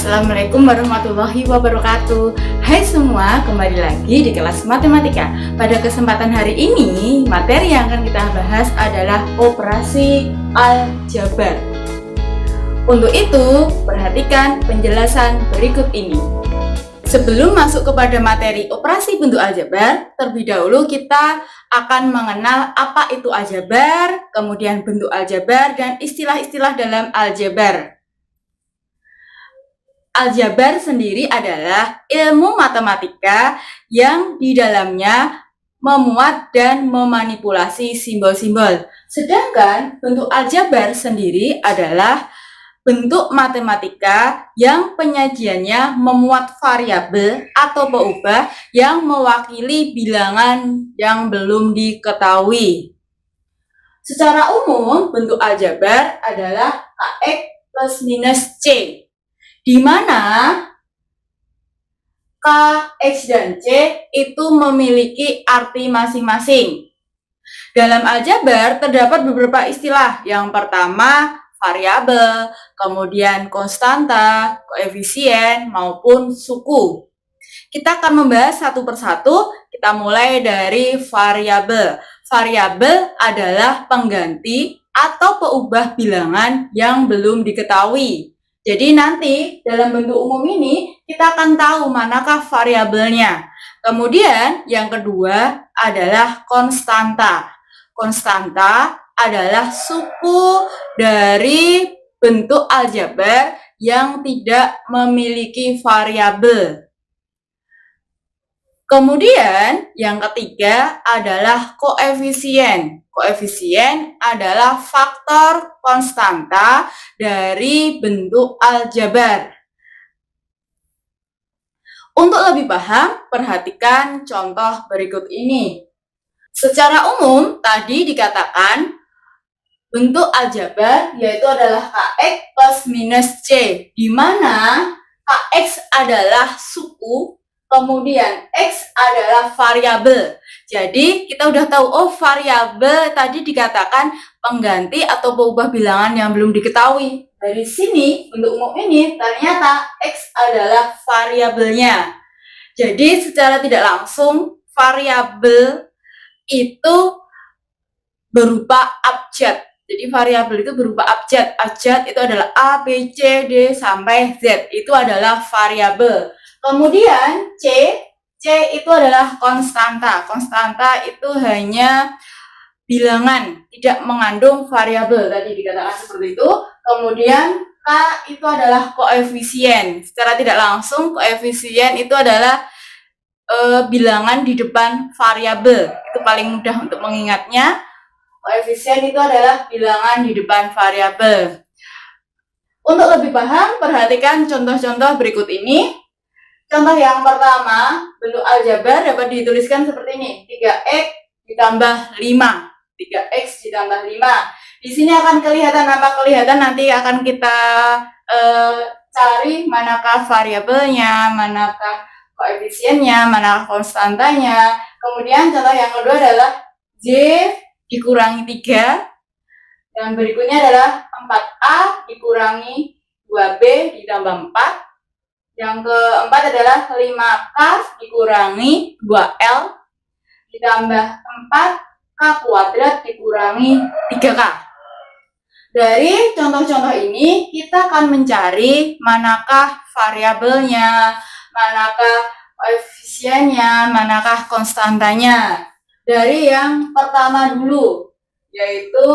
Assalamualaikum warahmatullahi wabarakatuh. Hai semua, kembali lagi di kelas matematika. Pada kesempatan hari ini, materi yang akan kita bahas adalah operasi aljabar. Untuk itu, perhatikan penjelasan berikut ini. Sebelum masuk kepada materi operasi bentuk aljabar, terlebih dahulu kita akan mengenal apa itu aljabar, kemudian bentuk aljabar, dan istilah-istilah dalam aljabar. Aljabar sendiri adalah ilmu matematika yang di dalamnya memuat dan memanipulasi simbol-simbol. Sedangkan bentuk aljabar sendiri adalah bentuk matematika yang penyajiannya memuat variabel atau peubah yang mewakili bilangan yang belum diketahui. Secara umum, bentuk aljabar adalah Kx plus minus C, di mana K, X, dan C itu memiliki arti masing-masing. Dalam aljabar terdapat beberapa istilah. Yang pertama, variabel, kemudian konstanta, koefisien, maupun suku. Kita akan membahas satu persatu. Kita mulai dari variabel. Variabel adalah pengganti atau peubah bilangan yang belum diketahui. Jadi nanti dalam bentuk umum ini kita akan tahu manakah variabelnya. Kemudian yang kedua adalah konstanta. Konstanta adalah suku dari bentuk aljabar yang tidak memiliki variabel. Kemudian yang ketiga adalah koefisien. Koefisien adalah faktor konstanta dari bentuk aljabar. Untuk lebih paham, perhatikan contoh berikut ini. Secara umum, tadi dikatakan bentuk aljabar yaitu adalah Kx plus minus C, di mana Kx adalah suku, kemudian X adalah variabel. Jadi kita udah tahu, oh variabel tadi dikatakan pengganti atau peubah bilangan yang belum diketahui. Dari sini, bentuk umum ini ternyata X adalah variabelnya. Jadi secara tidak langsung variabel itu berupa abjad. Jadi variabel itu berupa abjad. Abjad itu adalah A, B, C, D, sampai Z. Itu adalah variabel. Kemudian C itu adalah konstanta. Konstanta itu hanya bilangan, tidak mengandung variabel. Tadi dikatakan seperti itu. Kemudian K itu adalah koefisien. Secara tidak langsung, koefisien itu adalah bilangan di depan variabel. Itu paling mudah untuk mengingatnya. Koefisien itu adalah bilangan di depan variabel. Untuk lebih paham, perhatikan contoh-contoh berikut ini. Contoh yang pertama, bentuk aljabar dapat dituliskan seperti ini. 3x ditambah 5. 3x ditambah 5. Di sini akan kelihatan apa? Kelihatan nanti akan kita cari manakah variabelnya, manakah koefisiennya, manakah konstantanya. Kemudian contoh yang kedua adalah J dikurangi 3. Dan berikutnya adalah 4A dikurangi 2B ditambah 4. Yang keempat adalah 5K dikurangi 2L ditambah 4K kuadrat dikurangi 3K. Dari contoh-contoh ini, kita akan mencari manakah variabelnya, manakah koefisiennya, manakah konstantanya. Dari yang pertama dulu, yaitu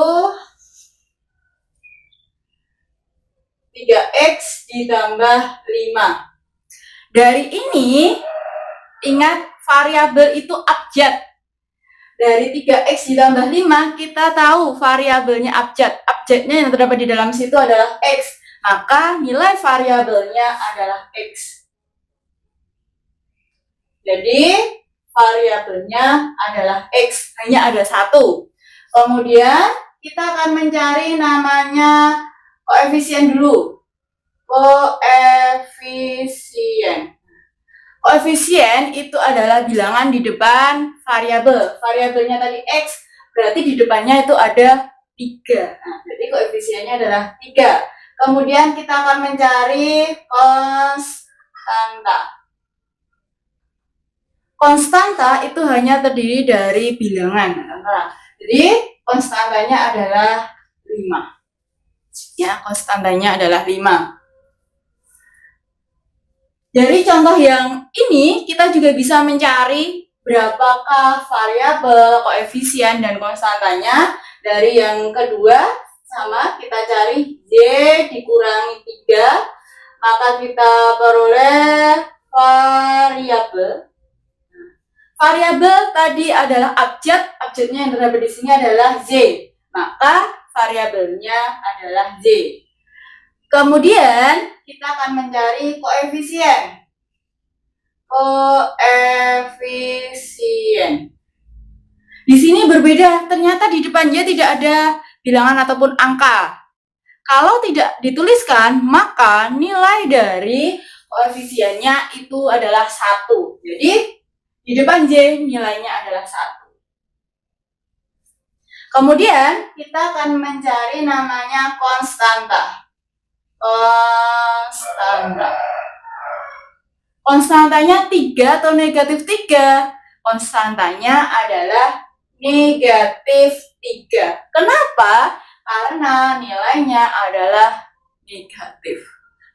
3x ditambah 5. Dari ini, ingat variabel itu abjad. Dari 3x ditambah 5, kita tahu variabelnya abjad. Abjadnya yang terdapat di dalam situ adalah x. Maka nilai variabelnya adalah x. Jadi, variabelnya adalah x. Hanya ada satu. Kemudian, kita akan mencari namanya koefisien dulu. Koefisien. Koefisien itu adalah bilangan di depan variabel. Variabelnya tadi X, berarti di depannya itu ada 3. Nah, jadi koefisiennya adalah 3. Kemudian kita akan mencari konstanta. Konstanta itu hanya terdiri dari bilangan. Jadi konstantanya adalah 5. Ya, konstantanya adalah 5. Dari contoh yang ini, kita juga bisa mencari berapakah variabel, koefisien, dan konstantanya. Dari yang kedua, sama, kita cari Y dikurangi 3, maka kita peroleh variabel. Variabel tadi adalah abjad, abjadnya yang terdapat di sini adalah Z, maka variabelnya adalah Z. Kemudian kita akan mencari koefisien. Koefisien. Di sini berbeda, ternyata di depannya tidak ada bilangan ataupun angka. Kalau tidak dituliskan, maka nilai dari koefisiennya itu adalah 1. Jadi di depan Y nilainya adalah 1. Kemudian kita akan mencari namanya konstanta. Konstanta. Konstantanya 3 atau negatif 3? Konstantanya adalah negatif 3. Kenapa? Karena nilainya adalah negatif.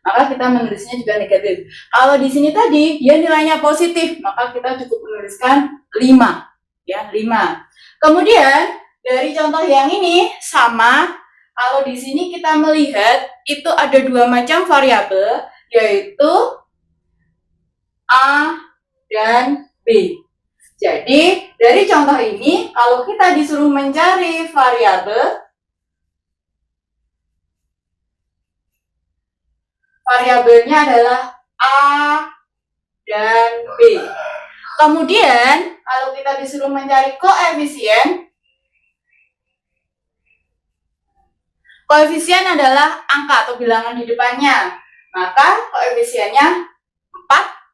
Maka kita menulisnya juga negatif. Kalau di sini tadi dia nilainya positif, maka kita cukup menuliskan 5. Ya, 5. Kemudian dari contoh yang ini sama, kalau di sini kita melihat itu ada 2 macam variabel, yaitu A dan B. Jadi dari contoh ini, kalau kita disuruh mencari variabelnya adalah A dan B. Kemudian, kalau kita disuruh mencari koefisien, koefisien adalah angka atau bilangan di depannya. Maka koefisiennya 4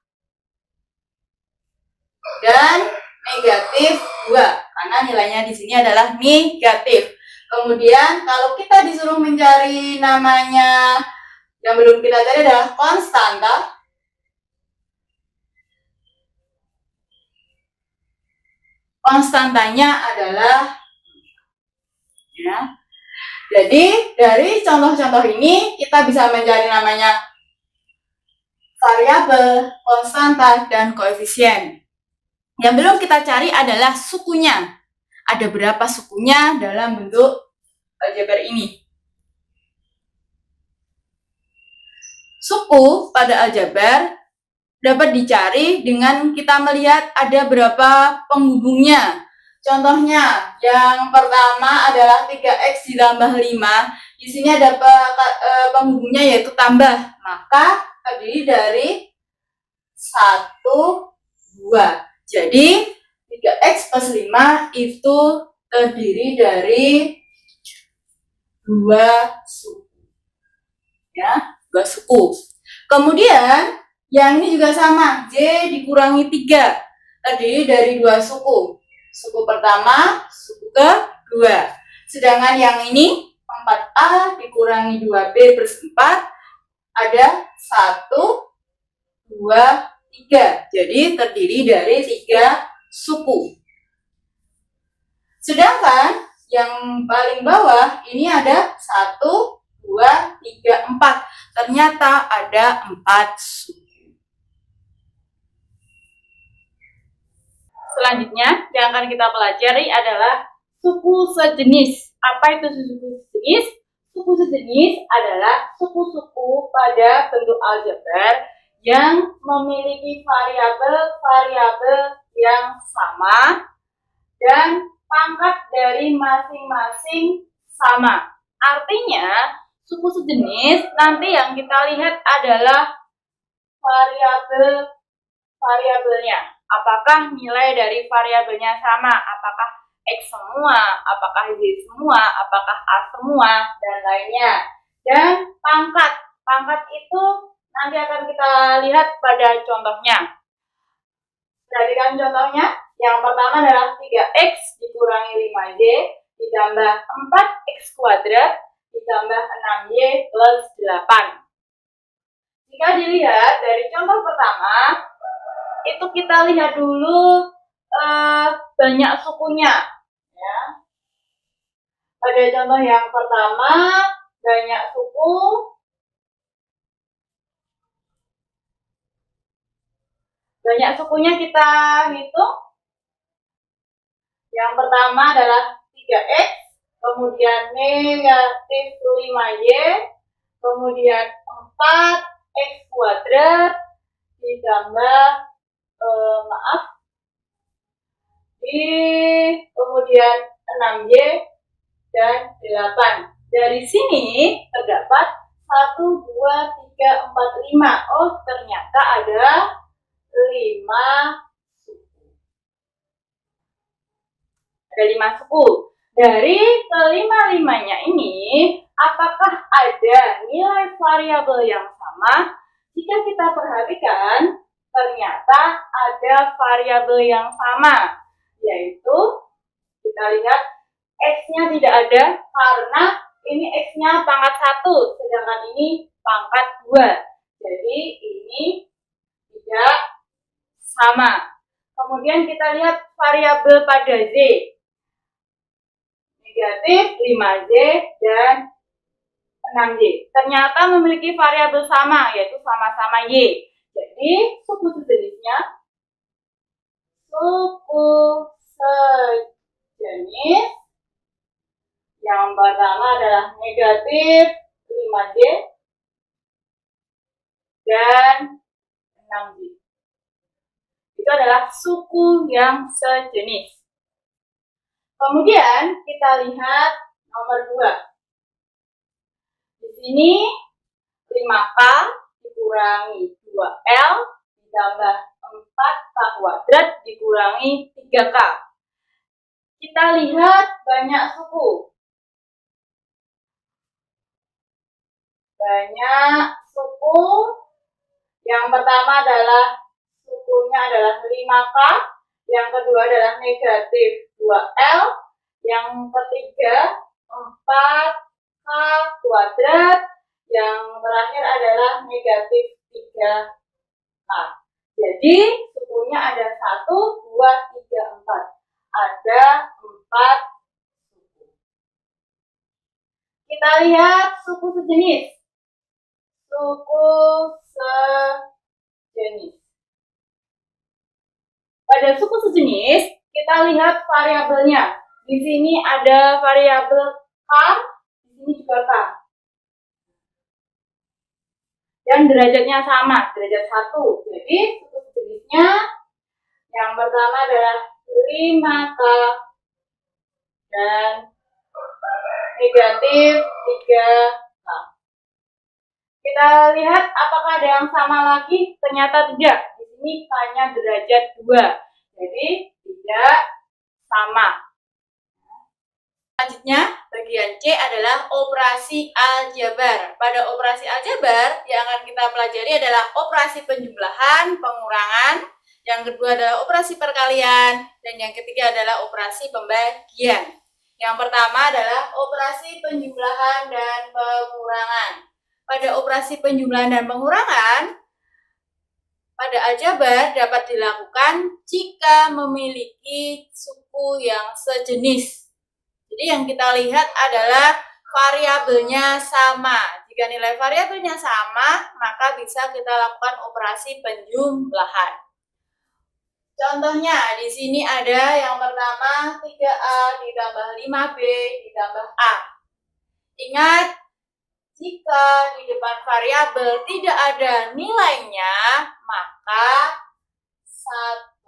dan negatif 2, karena nilainya di sini adalah negatif. Kemudian, kalau kita disuruh mencari namanya, yang belum kita cari adalah konstanta. Konstantanya adalah, ya. Jadi dari contoh-contoh ini kita bisa mencari namanya variabel, konstanta, dan koefisien. Yang belum kita cari adalah sukunya. Ada berapa sukunya dalam bentuk aljabar ini? Suku pada aljabar dapat dicari dengan kita melihat ada berapa penghubungnya. Contohnya, yang pertama adalah 3x ditambah 5. Di sini ada penghubungnya yaitu tambah. Maka terdiri dari 1, 2. Jadi 3x plus 5 itu terdiri dari 2 suku. Ya, 2 suku. Kemudian yang ini juga sama, Y dikurangi 3, terdiri dari 2 suku. Suku pertama, suku kedua. Sedangkan yang ini 4A dikurangi 2B plus 4, ada 1, 2, 3. Jadi terdiri dari 3 suku. Sedangkan yang paling bawah ini ada 1, 2, 3, 4. Ternyata ada 4 suku. Selanjutnya yang akan kita pelajari adalah suku sejenis. Apa itu suku sejenis? Suku sejenis adalah suku-suku pada bentuk aljabar yang memiliki variabel-variabel yang sama dan pangkat dari masing-masing sama. Artinya, suku sejenis nanti yang kita lihat adalah variabelnya. Apakah nilai dari variabelnya sama? Apakah X semua? Apakah Y semua? Apakah A semua? Dan lainnya. Dan pangkat. Pangkat itu nanti akan kita lihat pada contohnya. Perhatikan contohnya. Yang pertama adalah 3x dikurangi 5y ditambah 4x kuadrat ditambah 6Y plus 8. Jika dilihat dari contoh pertama, itu kita lihat dulu banyak sukunya. Ya. Pada contoh yang pertama, banyak suku. Banyak sukunya kita hitung. Yang pertama adalah 3X, kemudian negatif 5Y, kemudian 4X kuadrat, ditambah, kemudian 6Y dan 8. Dari sini terdapat 1, 2, 3, 4, 5. Oh, ternyata ada 5 suku. Ada 5 suku. Dari kelima-limanya ini, apakah ada nilai variabel yang sama? Jika kita perhatikan, ternyata ada variabel yang sama, yaitu kita lihat X-nya tidak ada karena ini X-nya pangkat 1, sedangkan ini pangkat 2. Jadi ini tidak sama. Kemudian kita lihat variabel pada Z. Negatif 5Z dan 6Y. Ternyata memiliki variabel sama, yaitu sama-sama Y. Jadi suku sejenisnya, yang pertama adalah negatif 5Z dan 6Y. Itu adalah suku yang sejenis. Kemudian kita lihat nomor 2. Di sini 5K dikurangi 2L ditambah 4K kuadrat dikurangi 3K. Kita lihat banyak suku. Yang pertama adalah sukunya adalah 5K, yang kedua adalah negatif 2L, yang ketiga 4K kuadrat, yang terakhir adalah negatif 3K. Jadi sukunya ada 1, 2, 3, 4. Ada 4 suku. Kita lihat suku sejenis. Pada suku sejenis, kita lihat variabelnya. Di sini ada variabel K, di sini juga K. Dan derajatnya sama, derajat 1. Jadi suku sejenisnya yang pertama adalah 5K dan negatif 3K. Kita lihat apakah ada yang sama lagi? Ternyata tidak. Di sini K-nya derajat 2. Jadi tidak sama. Selanjutnya, bagian C adalah operasi aljabar. Pada operasi aljabar, yang akan kita pelajari adalah operasi penjumlahan, pengurangan, yang kedua adalah operasi perkalian, dan yang ketiga adalah operasi pembagian. Yang pertama adalah operasi penjumlahan dan pengurangan. Pada operasi penjumlahan dan pengurangan, pada aljabar dapat dilakukan jika memiliki suku yang sejenis. Jadi yang kita lihat adalah variabelnya sama. Jika nilai variabelnya sama, maka bisa kita lakukan operasi penjumlahan. Contohnya di sini ada yang pertama 3A ditambah 5B ditambah A. Ingat, jika di depan variabel tidak ada nilainya, maka 1.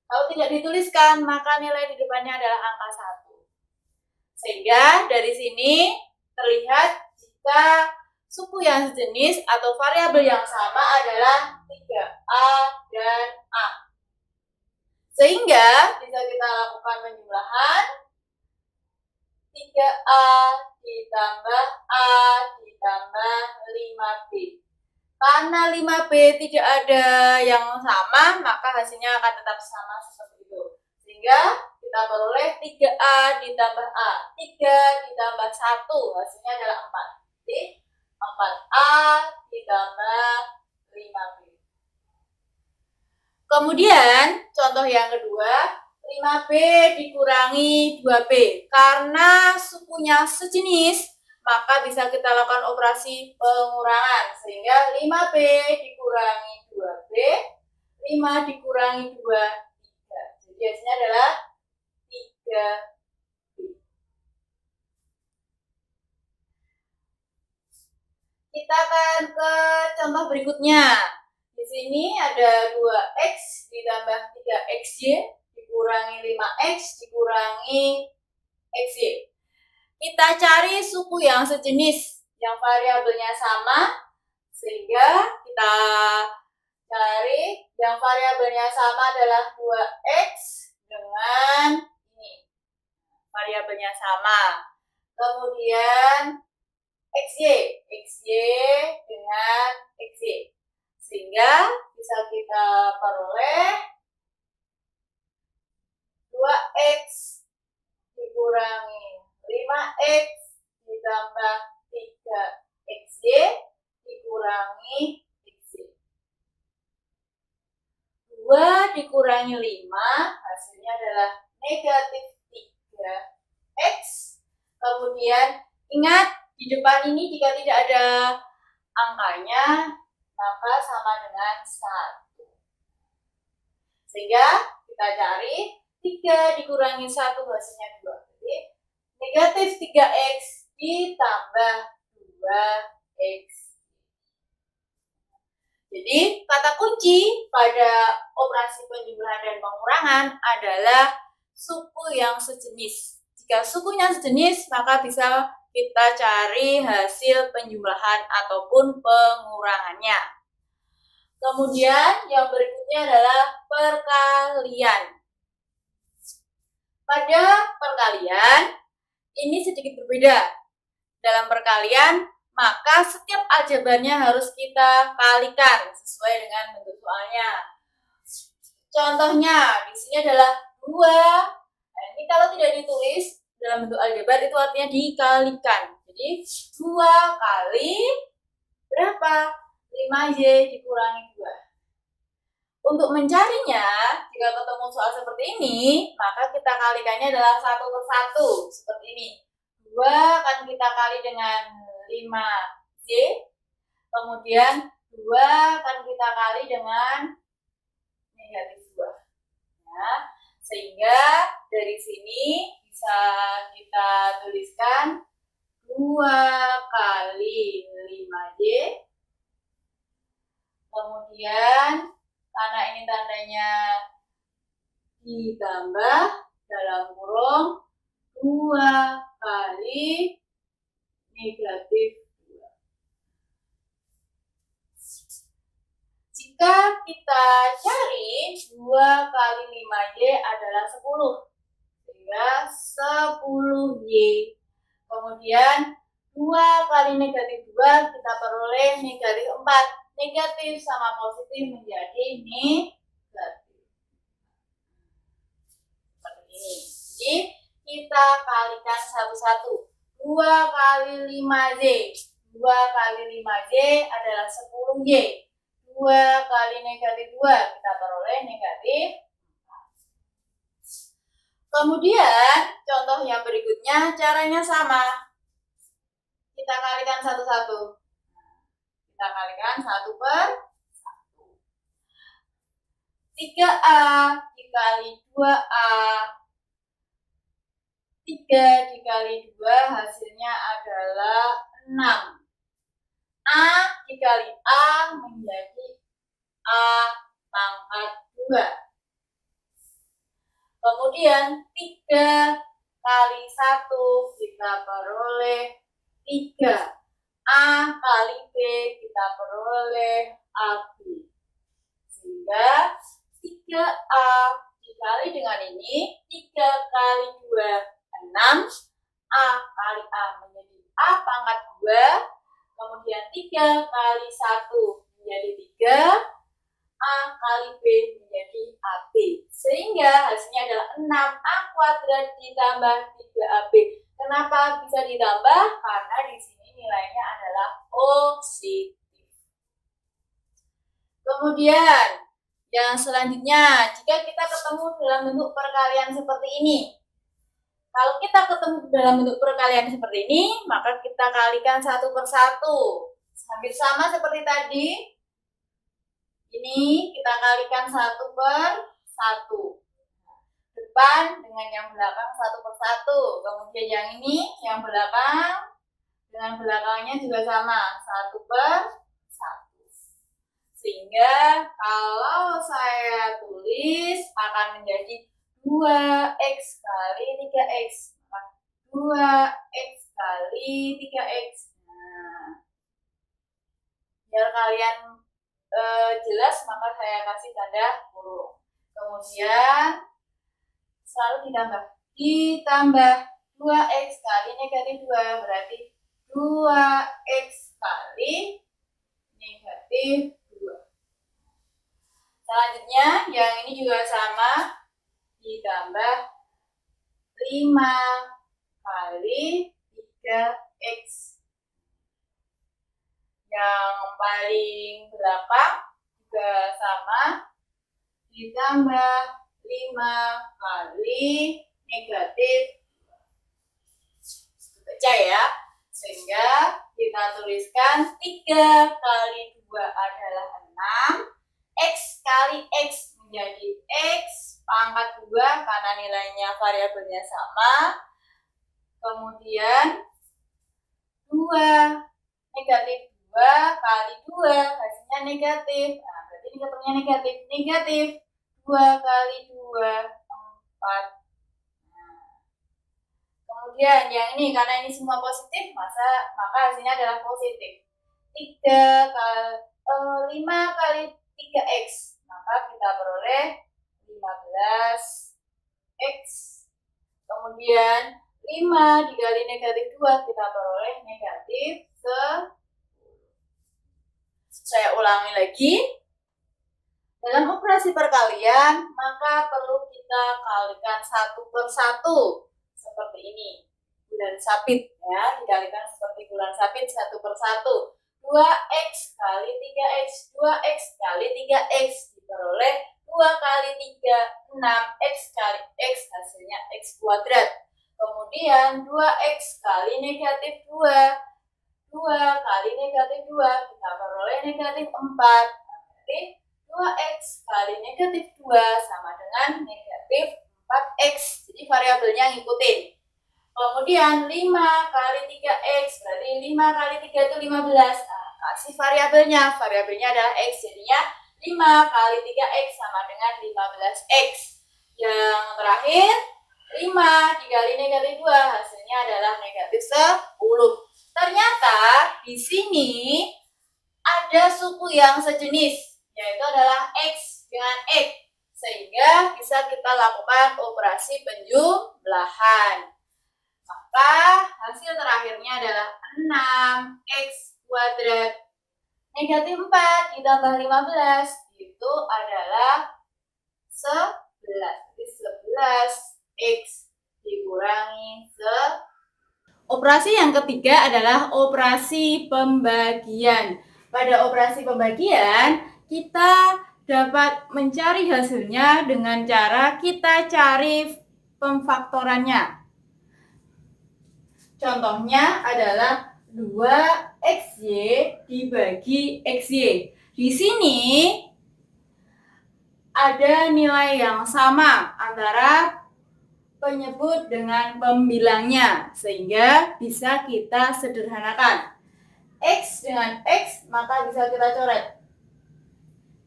Kalau tidak dituliskan, maka nilai di depannya adalah angka 1. Sehingga dari sini terlihat jika suku yang sejenis atau variabel yang sama adalah 3A dan A. Sehingga bisa kita lakukan penjumlahan 3A ditambah A ditambah 5B. Karena 5B tidak ada yang sama, maka hasilnya akan tetap sama seperti itu. Sehingga kita kita peroleh 3A ditambah A. 3 ditambah 1 hasilnya adalah 4. Jadi 4A ditambah 5B. Kemudian contoh yang kedua, 5B dikurangi 2B. Karena sukunya sejenis, maka bisa kita lakukan operasi pengurangan. Sehingga 5B dikurangi 2B, 5 dikurangi 2, 3. Jadi hasilnya adalah 3B. Kita akan ke contoh berikutnya. Di sini ada 2X ditambah 3XY dikurangi 5X dikurangi XY. Kita cari suku yang sejenis, yang variabelnya sama, sehingga kita cari yang variabelnya sama adalah 2X dengan ini. Variabelnya sama. Kemudian XY dengan XY. Sehingga bisa kita peroleh 2X dikurangi 5X ditambah 3XY dikurangi XY. 2 dikurangi 5 hasilnya adalah negatif 3X. Kemudian ingat, di depan ini jika tidak ada angkanya, maka sama dengan 1. Sehingga kita cari 3 dikurangi 1 hasilnya 2. Jadi negatif 3X ditambah 2X. Jadi kata kunci pada operasi penjumlahan dan pengurangan adalah suku yang sejenis. Jika sukunya sejenis, maka bisa kita cari hasil penjumlahan ataupun pengurangannya. Kemudian yang berikutnya adalah perkalian. Pada perkalian, ini sedikit berbeda. Dalam perkalian, maka setiap aljabarnya harus kita kalikan sesuai dengan bentuk soalnya. Contohnya, di sini adalah 2. Nah, ini kalau tidak ditulis dalam bentuk aljabar itu artinya dikalikan. Jadi 2 kali berapa? 5Y dikurangi 2. Untuk mencarinya, jika ketemu soal seperti ini, maka kita kalikannya adalah 1 per 1 seperti ini. 2 akan kita kali dengan 5Y, kemudian 2 akan kita kali dengan negatif 2. Ya, sehingga dari sini bisa kita tuliskan 2 kali 5Y, kemudian karena ini tandanya ditambah dalam kurung 2 kali negatif 2. Jika kita cari 2 kali 5Y adalah 10. Sehingga 10Y. Kemudian 2 kali negatif 2 kita peroleh negatif 4. Negatif sama positif menjadi negatif. Seperti ini. Jadi kita kalikan satu-satu. 2 kali 5Y. 2 kali 5Y adalah 10Y. 2 kali negatif 2 kita peroleh negatif 4. Kemudian contoh yang berikutnya caranya sama. Kita kalikan satu-satu. Kita kalikan 1 per 1. 3A dikali 2A. 3 dikali 2 hasilnya adalah 6. A dikali A menjadi A pangkat 2. Kemudian 3 kali 1 kita peroleh 3. A kali B kita peroleh AB. Sehingga 3A dikali dengan ini, 3 kali 2, 6. A kali A menjadi A pangkat 2. Kemudian 3 kali 1 menjadi 3. A kali B menjadi AB. Sehingga hasilnya adalah 6A² kuadrat ditambah 3AB. Kenapa bisa ditambah? Karena di sini nilainya adalah positif. Kemudian, yang selanjutnya, jika kita ketemu dalam bentuk perkalian seperti ini. Kalau kita ketemu dalam bentuk perkalian seperti ini, maka kita kalikan 1 per 1. Hampir sama seperti tadi. Ini kita kalikan 1 per 1. Depan dengan yang belakang 1 per 1. Kemudian yang ini, yang belakang dengan belakangnya juga sama, 1 per 1. Sehingga kalau saya tulis akan menjadi 2x kali 3x. 2x kali 3x. Nah, biar kalian jelas, maka saya kasih tanda kurung. Kemudian selalu ditambah 2x kali negatif 2 berarti 2x kali negatif 2. Selanjutnya yang ini juga sama, ditambah 5 kali 3x. Yang paling belakang juga sama, ditambah 5 kali negatif 2. Baca ya, sehingga kita tuliskan 3 kali 2 adalah 6, x kali x menjadi x pangkat 2 karena nilainya variabelnya sama. Kemudian 2 negatif 2 kali 2 hasilnya negatif. Nah, berarti ini ketemunya negatif. Negatif 2 kali 2 4. Nah, kemudian yang ini karena ini semua positif, maka hasilnya adalah positif. 5 kali 3x, maka kita peroleh 15x. Kemudian 5 dikali negatif 2 kita peroleh negatif 10. Saya ulangi lagi. Dalam operasi perkalian, maka perlu kita kalikan 1 per 1. Seperti ini. Bulan sapit ya, dikalikan seperti bulan sapit 1 per 1. 2x kali 3x, 2x kali 3x diperoleh 2 kali 3, 6x kali x hasilnya x kuadrat. Kemudian 2x kali negatif 2, 2 kali negatif 2 kita peroleh negatif 4. Berarti 2x kali negatif 2 sama dengan negatif 4x. Jadi variabelnya ngikutin. Kemudian 5 kali 3x, berarti 5 kali 3 itu 15. Nah, kasih variabelnya. Variabelnya adalah x, jadinya 5 kali 3x sama dengan 15x. Yang terakhir, 5 dikali negatif 2, hasilnya adalah negatif 10. Ternyata di sini ada suku yang sejenis, yaitu adalah x dengan x. Sehingga bisa kita lakukan operasi penjumlahan. Maka hasil terakhirnya adalah 6x kuadrat negatif 4 ditambah 15 itu adalah 11. Jadi 11x dikurangi 10. Operasi yang ketiga adalah operasi pembagian. Pada operasi pembagian, kita dapat mencari hasilnya dengan cara kita cari pemfaktorannya. Contohnya adalah 2xy dibagi xy. Di sini ada nilai yang sama antara penyebut dengan pembilangnya, sehingga bisa kita sederhanakan. X dengan X, maka bisa kita coret.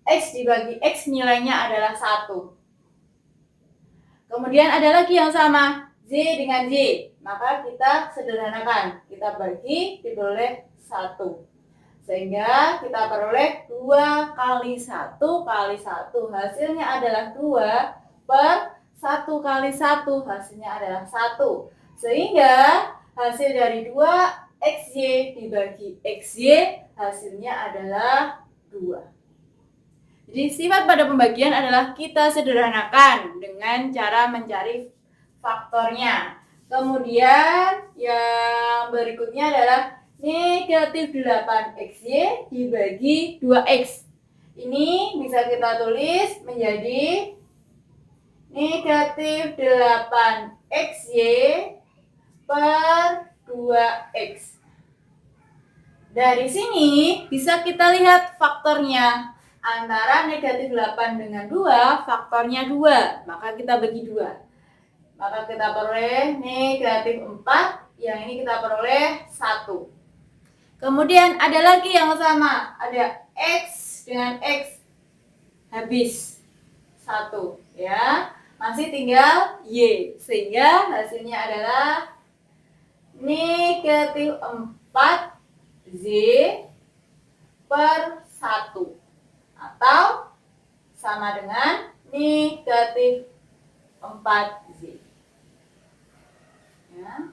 X dibagi X nilainya adalah 1. Kemudian ada lagi yang sama, Z dengan Z, maka kita sederhanakan. Kita bagi diperoleh 1. Sehingga kita peroleh 2 kali 1 kali 1. Hasilnya adalah 2 per 1 kali 1. Hasilnya adalah 1. Sehingga hasil dari 2xy dibagi xy hasilnya adalah 2. Jadi sifat pada pembagian adalah kita sederhanakan dengan cara mencari faktornya. Kemudian yang berikutnya adalah negatif 8xy dibagi 2x. Ini bisa kita tulis menjadi negatif 8xy per 2x. Dari sini bisa kita lihat faktornya. Antara negatif 8 dengan 2, faktornya 2. Maka kita bagi 2. Maka kita peroleh negatif 4. Yang ini kita peroleh 1. Kemudian ada lagi yang sama. Ada x dengan x. Habis 1. Ya. Masih tinggal y. Sehingga hasilnya adalah negatif 4z per 1. Atau sama dengan negatif 4z. Ya.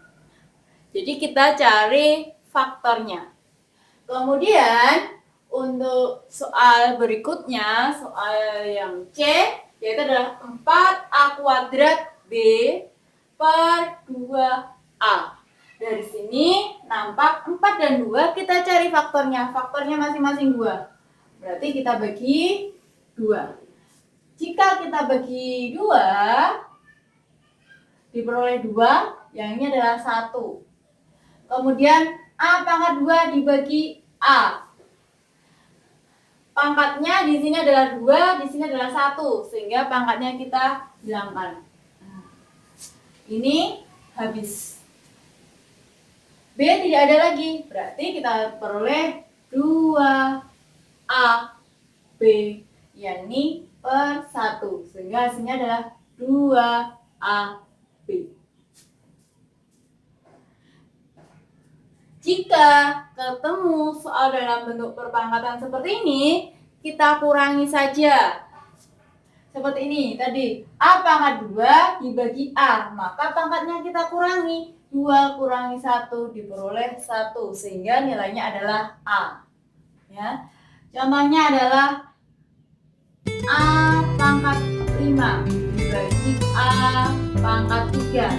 Jadi kita cari faktornya. Kemudian untuk soal berikutnya, soal yang C, yaitu adalah 4A kuadrat B per 2A. Dari sini nampak 4 dan 2, kita cari faktornya. Faktornya masing-masing 2. Berarti kita bagi 2. Jika kita bagi 2, diperoleh 2, yang ini adalah 1. Kemudian A pangkat 2 dibagi A. Pangkatnya di sini adalah 2, di sini adalah 1, sehingga pangkatnya kita hilangkan. Ini habis. B tidak ada lagi, berarti kita peroleh 2A B, yakni per 1, sehingga hasilnya adalah 2A B. Jika ketemu soal dalam bentuk perpangkatan seperti ini, kita kurangi saja. Seperti ini tadi, A pangkat 2 dibagi A, maka pangkatnya kita kurangi. 2 kurangi 1 diperoleh 1, sehingga nilainya adalah A. Ya. Contohnya adalah A pangkat 5 dibagi A pangkat 3.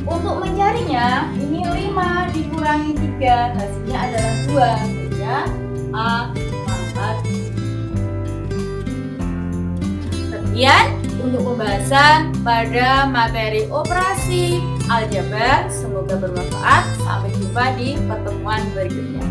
Untuk mencarinya, ini 5 dikurangi 3, hasilnya adalah 2, sehingga A pangkat 3. Sekian untuk pembahasan pada materi operasi aljabar. Semoga bermanfaat. Sampai jumpa di pertemuan berikutnya.